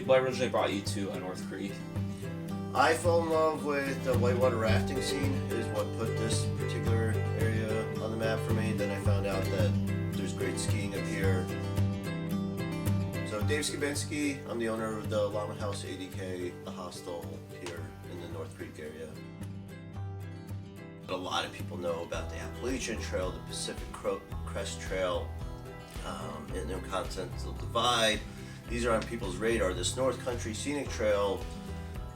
what originally brought you to North Creek? I fell in love with the whitewater rafting scene is what put this particular area on the map for me. Then I found out that there's great skiing up here. So Dave Skabinski, I'm the owner of the Llama House ADK, the hostel here in the North Creek area. A lot of people know about the Appalachian Trail, the Pacific Crest Trail, and the Continental Divide. These are on people's radar. This North Country Scenic Trail,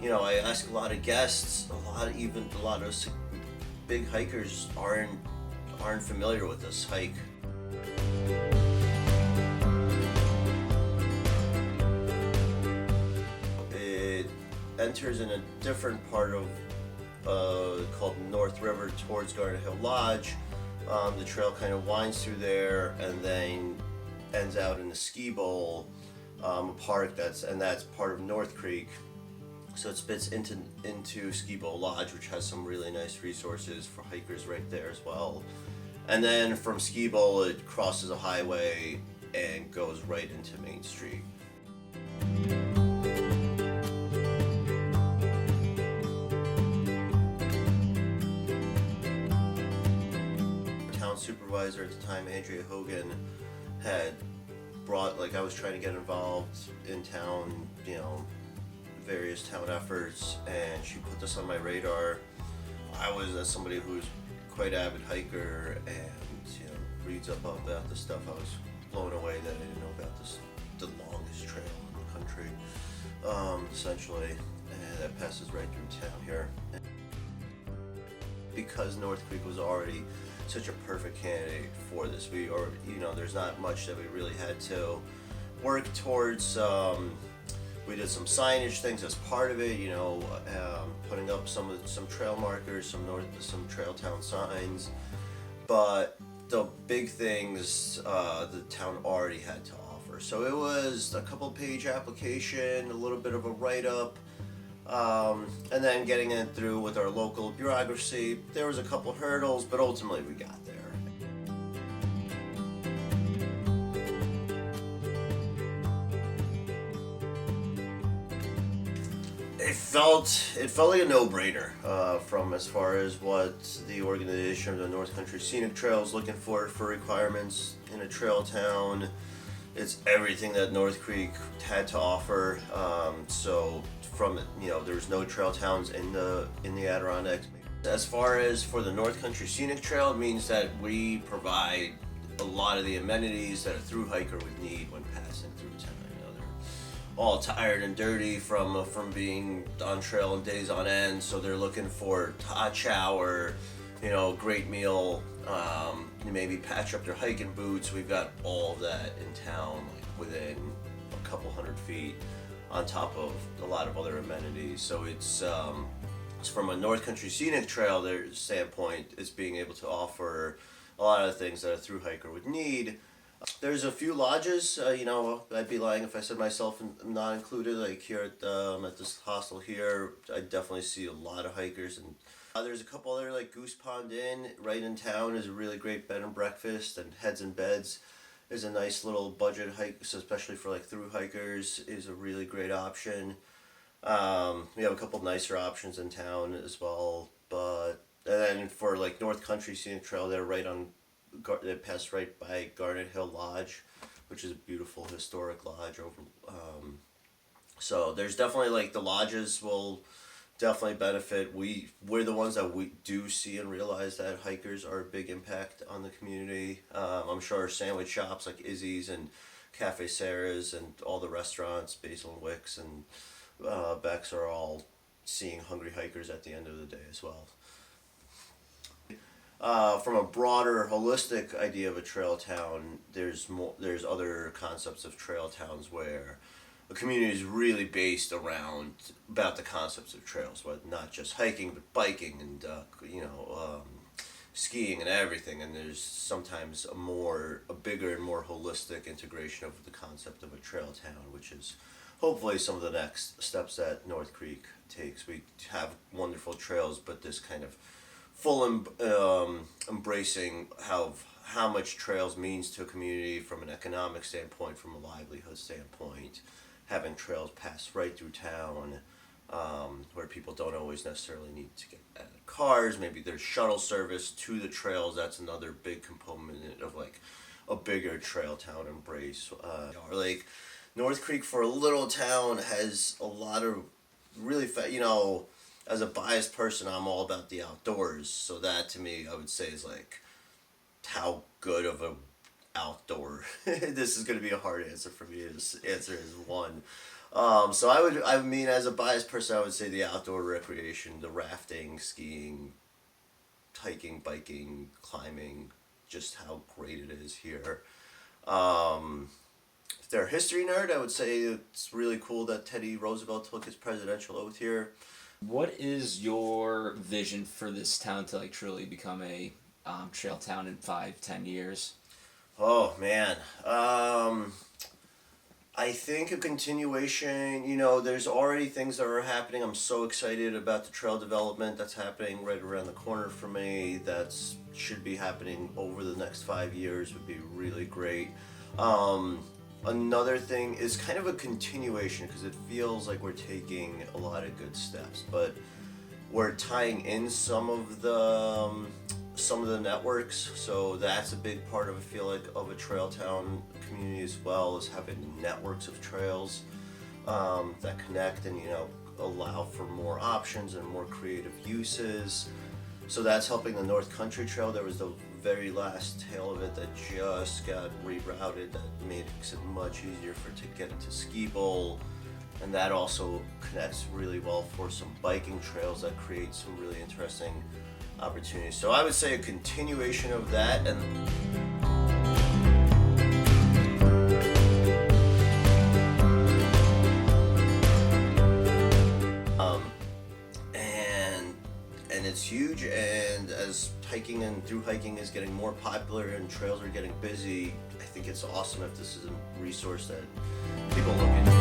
you know, I ask a lot of guests, a lot of big hikers aren't familiar with this hike. It enters in a different part of called North River towards Garnet Hill Lodge. The trail kind of winds through there and then ends out in the ski bowl, a park that's part of North Creek. So it spits into Ski Bowl Lodge, which has some really nice resources for hikers right there as well. And then from Ski Bowl, it crosses a highway and goes right into Main Street. Town supervisor at the time, Andrea Hogan, had brought, I was trying to get involved in town, you know, various town efforts, and she put this on my radar. I was, as somebody who's quite avid hiker and, you know, reads up about this stuff, I was blown away that I didn't know about this, the longest trail in the country, essentially, and that passes right through town here. Because North Creek was already such a perfect candidate for this, there's not much that we really had to work towards. We did some signage things as part of it, you know, putting up some trail markers, some trail town signs. But the big things the town already had to offer. So it was a couple-page application, a little bit of a write-up, and then getting it through with our local bureaucracy. There was a couple hurdles, but ultimately we got there. It felt like a no-brainer from as far as what the organization of the North Country Scenic Trail is looking for requirements in a trail town. It's everything that North Creek had to offer. So from it, you know, there's no trail towns in the Adirondacks. As far as for the North Country Scenic Trail, it means that we provide a lot of the amenities that a thru hiker would need when passing through town. All tired and dirty from being on trail in days on end, so they're looking for hot shower, you know, great meal, maybe patch up their hiking boots. We've got all of that in town, within a couple hundred feet, on top of a lot of other amenities. So it's from a North Country Scenic Trail standpoint, it's being able to offer a lot of the things that a thru hiker would need. There's a few lodges, you know, I'd be lying if I said myself not included, like here at this hostel here. I definitely see a lot of hikers, and there's a couple other, like Goose Pond Inn right in town is a really great bed and breakfast, and Heads and Beds is a nice little budget hike, so especially for like thru hikers, is a really great option. We have a couple nicer options in town as well, and then for like North Country Scenic Trail, they're right on. They pass right by Garnet Hill Lodge, which is a beautiful historic lodge so there's definitely, like, the lodges will definitely benefit. We're the ones that we do see and realize that hikers are a big impact on the community. I'm sure sandwich shops like Izzy's and Cafe Sarah's and all the restaurants, Basil and Wicks and Beck's, are all seeing hungry hikers at the end of the day as well. From a broader, holistic idea of a trail town, there's other concepts of trail towns where a community is really based about the concepts of trails, but not just hiking, but biking and skiing and everything. And there's sometimes a bigger and more holistic integration of the concept of a trail town, which is hopefully some of the next steps that North Creek takes. We have wonderful trails, but this kind of full embracing how much trails means to a community from an economic standpoint, from a livelihood standpoint, having trails pass right through town, where people don't always necessarily need to get out of cars. Maybe there's shuttle service to the trails. That's another big component of like a bigger trail town embrace. Or like North Creek, for a little town, has a lot of really as a biased person, I'm all about the outdoors. So that to me, I would say, is like how good of a outdoor. This is going to be a hard answer for me. This answer is one. So I mean, as a biased person, I would say the outdoor recreation, the rafting, skiing, hiking, biking, climbing, just how great it is here. If they're a history nerd, I would say it's really cool that Teddy Roosevelt took his presidential oath here. What is your vision for this town to like truly become a trail town in 5-10 years? Oh man, I think a continuation. There's already things that are happening. I'm so excited about the trail development that's happening right around the corner for me. That should be happening over the next 5 years. Would be really great. Another thing is kind of a continuation, because it feels like we're taking a lot of good steps, but we're tying in some of the networks. So that's a big part of, I feel like, of a trail town community as well, is having networks of trails that connect and allow for more options and more creative uses. So that's helping the North Country Trail. There was the very last tail of it that just got rerouted, that makes it much easier to get to Ski Bowl, and that also connects really well for some biking trails that create some really interesting opportunities. So I would say a continuation of that, and it's huge. And as hiking and through hiking is getting more popular and trails are getting busy, I think it's awesome if this is a resource that people look into.